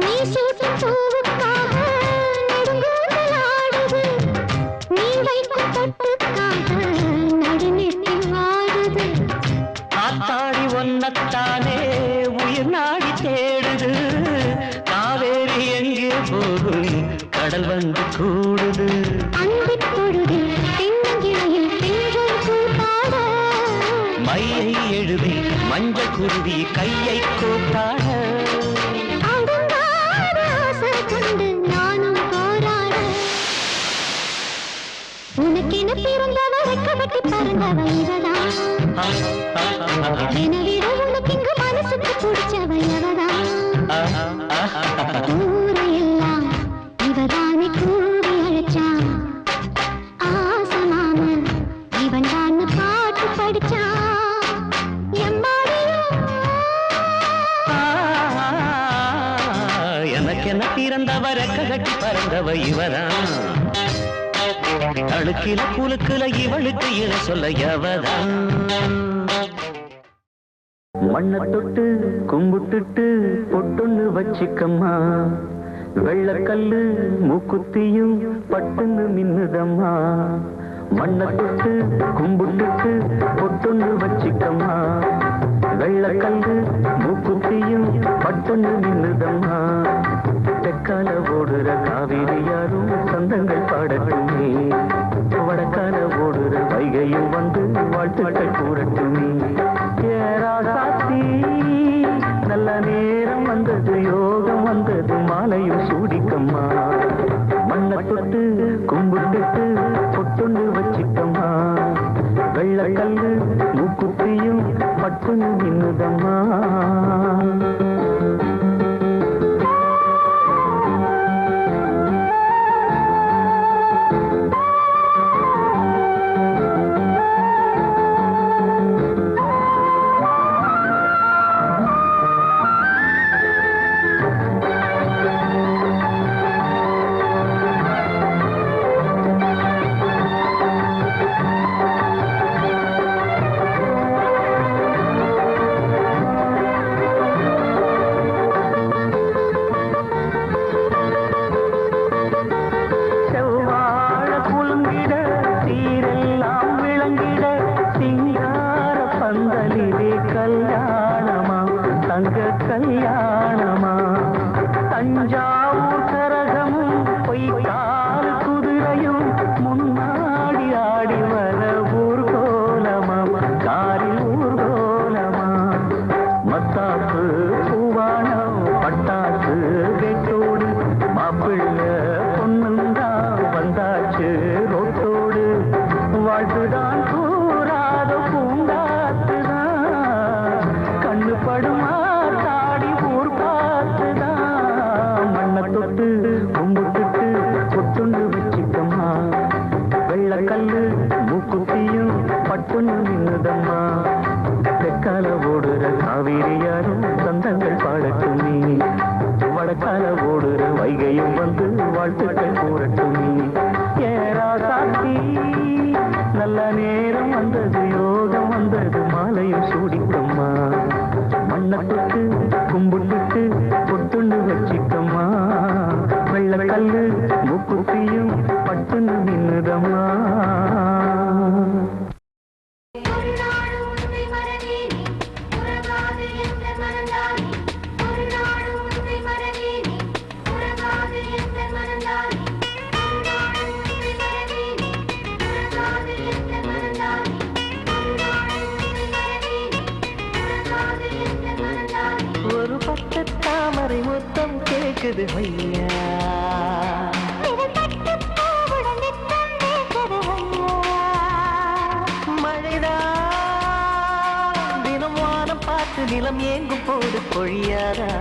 நீ சூட்டும் பூவுக்காக நெடுங்கூந்தல் ஆடுது நீ வைக்கும் பொட்டுக்காக நடுநெட்டில் ஆடுது ஆத்தாடி ஒன்னத்தானே உயிர் நாடி தேடுது காவேரி எங்கே போகும் கடல் வந்து கூடுது அன்பிற் பொழுதில் தென்னங்கிளையில் தென்றல் கூத்தாட மையை எழுதி மஞ்சள் குருவி கையை கூட்டாட அடங்காத ஆசை கொண்டு நானும் போராட உனக்கென பிறந்தவரை கவட்டி பறந்தவ இவதான் என்னை விட உனக்கு இங்கு மனசுக்கு பிடிச்சவ இவதான் ஊரையெல்லாம் இவதானே கூவி அழைச்சான் ஆசமான இவன் தான் பாட்டு படிச்சான் எனக்கென பிறந்தவரை கட்டி பறந்தவ இவதான் அழுக்கில குலுக்குல இவளுக்கு இணை சொல்ல எவதான் மண்ணை தொட்டு கும்பிட்டுட்டு பொட்டுன்னு வச்சிக்கம்மா வெள்ளக்கல்லு மூக்குத்தியும் பட்டுன்னு மின்னுதம்மா மண்ணை தொட்டு கும்பிட்டுட்டு பொட்டுன்னு வச்சிக்கம்மா வெள்ளக்கல்லு மூக்குத்தியும் பட்டுன்னு மின்னுதம்மா தெற்கால ஓடுற காவிரி யாரும் சொந்தங்கள் பாடட்டுமே வடக்கால ஓடுற வைகையும் வந்து வாழ்த்துக்கள் கூறட்டுமே ஏராசாத்தி நல்ல நேரம் வந்தது யோகம் வந்தது மாலையும் சூடிக்கம்மா மண்ணை தொட்டு கும்பிட்டுட்டு பொட்டுண்டு வச்சிக்கம்மா வெள்ளக்கல்லு மூக்குத்தியும் பட்டுன்னு மின்னுதம்மா கும்பிட்டு பொட்டுன்னு வச்சிக்க வெள்ளக்கல்லு முக்குத்தியும் பட்டுன்னு மின்னுதம்மா. ஒரு பட்டு தாமரை முத்தம் கேக்குது ஐயா, மழைதான் தினம் வானம் பார்த்து நிலம் ஏங்கும் போது பொழியாரா.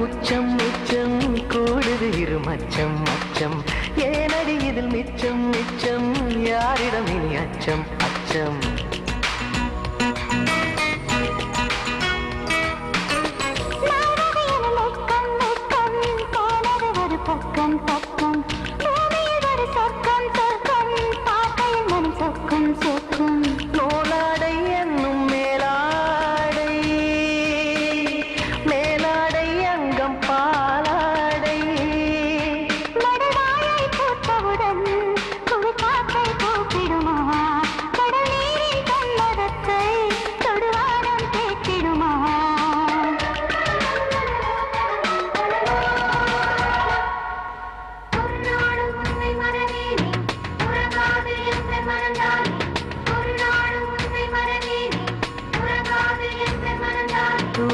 உச்சம் உச்சம் கூடுது இரு மச்சம் மச்சம், ஏனடி இதில் மிச்சம் மிச்சம், யாரிடம் இனி அச்சம் அச்சம். பக்கம் பக்கம் பூமியில் ஒரு சொர்க்கம் சொர்க்கம், பார்க்கையில் மனம் சொர்க்கம் சொர்க்கம். நூலாடை என்னும் மேலாடை, மேலாடை அங்கம் பாலாடை, மடவாயை பூத்தவுடன் குளிர்காற்றை கூப்பிடுமா, கடல் நீரின் சம்மதத்தை தொடுவானம் கேட்டிடுமா.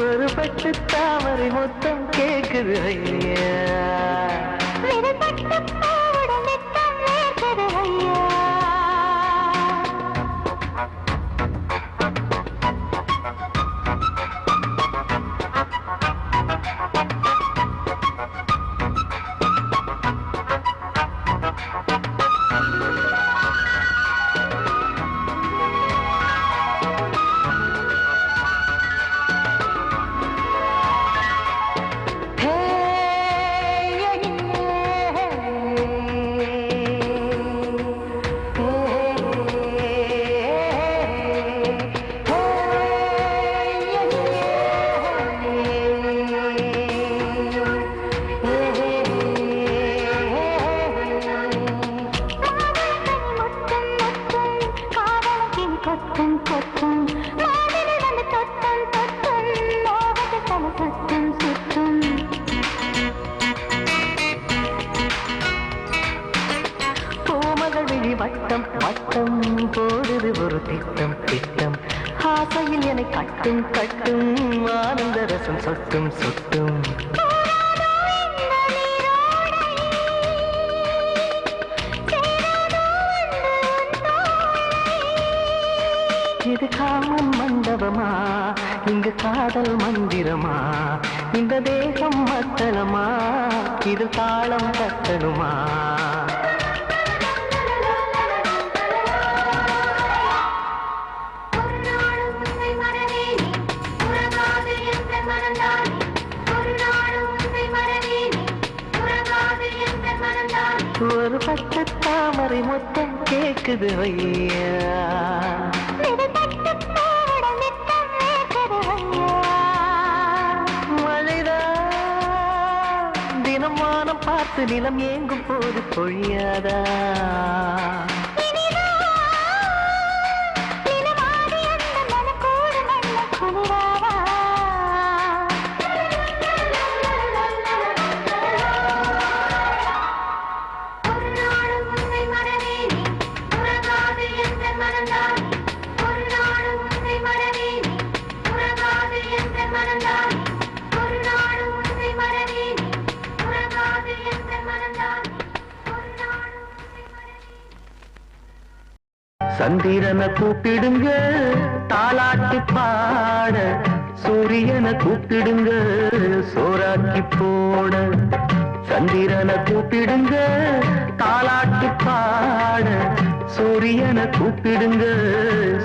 ஒரு பட்டு தாமரை மொத்தம் கேக்குது ஐயா, விடுபட்டு போவிடும் நித்தம் நேர்கிறது ஐயா. கொத்தும் கொத்தும் மாவினில் வந்து தொட்டும் தொட்டும், மோகத்து தலை சுத்தும் சுத்தும். பூமகள் விழி வட்டம் வட்டம் போடுது ஒரு திட்டம் திட்டம், ஆசையில் என்னை கட்டும் கட்டும், ஆனந்த ரசம் சொட்டும் சொட்டும். இது காமன் மண்டபமா, இங்கு காதல் மந்திரமா, இந்த தேகம் மத்தளமா, இது தாளம் தட்டணுமா. ஒரு பட்டு தாமரை மொத்தம் கேக்குது ஐயா, மழைதான் தினம் வானம் பார்த்து நிலம் ஏங்கும் போது பொழியாதா. மறந்தால் சந்திரனை கூப்பிடுங்க தாலாட்டு பாட, சூரியனை கூப்பிடுங்க சோறாக்கி போட. சந்திரனை கூப்பிடுங்க தாலாட்டு பாட, சூரியனை கூப்பிடுங்க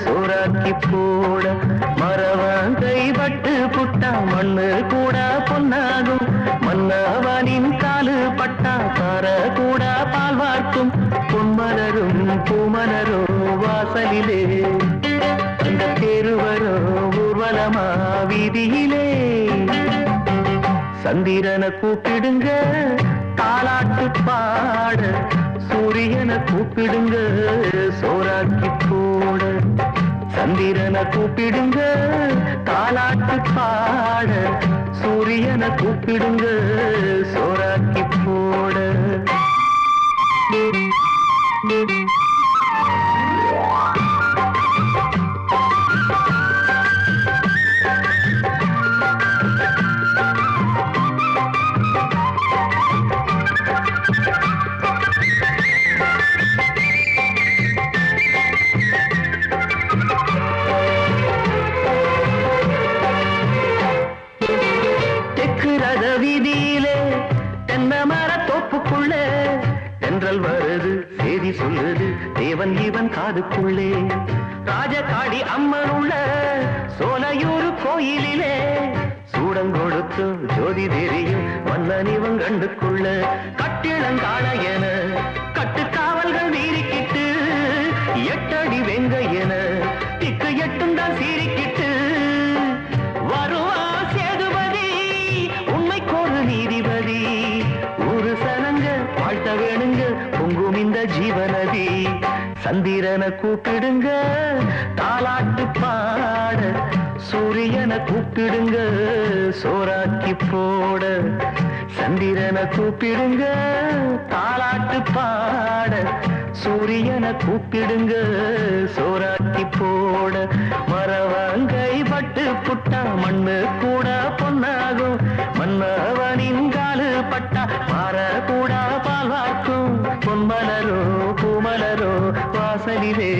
சோறாக்கி போட. மரவன் கைப்பட்டு புட்டா மண்ணு கூட பொன்னாகும், மன்னவனின் காலு பட்டா கார கூட பால் வார்க்கும். பொன்மலரும் பூமலரும் வாசலிலே, அந்த தேருவரோ ஊர்வலமா வீதியிலே. சந்திரனை கூப்பிடுங்க தாலாட்டு பாட, சூரியனை கூப்பிடுங்க சோறாக்கி போட. சந்திரனை கூப்பிடுங்க தாலாட்டு பாட, சூரியனை கூப்பிடுங்க சோறாக்கி போட. வீதியிலே தென்னை மர தோப்புக்குள்ளே தென்றல் வருது செய்தி சொல்லுது தேவன் இவன் காதுக்குள்ளே. ராஜகாடி அம்மன் உள்ள சோலையூர் கோயிலிலே, சூடங்கொடுத்து ஜோதி தெரியும் மன்னன் இவன் கண்டுக்குள்ள. கட்டிளங்கால என கட்டுக்காவல்கள் வீரிக்கிட்டு, எட்டடி வெங்க என திக்கு எட்டும் தான் சீரிக்கிட்டு. வருவா சேதுபதி உண்மைக்கோரு நீதிபதி, ஒரு சனங்க வாழ்த்த வேணுங்க பொங்கும் இந்த ஜீவநதி. சந்திரனை கூப்பிடுங்க தாலாட்டு பாட, சூரியனை கூப்பிடுங்க சோறாக்கி போட. சந்திரனை கூப்பிடுங்க தாலாட்டு பாட, சூரியனை கூப்பிடுங்க சோறாக்கி போட. மரவங்கை பட்டு புட்டா மண்ணு கூட பொன்னாகும், மன்னவனின் காலு பட்டா மாற கூட பால் வார்க்கும். பொன்மலரோ பூமலரோ வாசலிலே,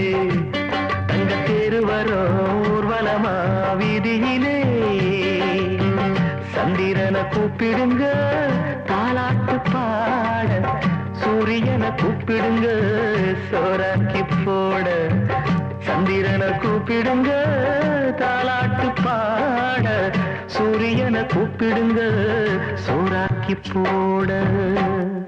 தங்க தேருவரோ ஊர்வலமா வீதியிலே. சந்திரனை கூப்பிடுங்க தாலாட்டு பாட, சூரியனை கூப்பிடுங்க சோறாக்கி போட. சந்திரனை கூப்பிடுங்க தாலாட்டு பாட, சூரியனை கூப்பிடுங்க சோறாக்கி போட.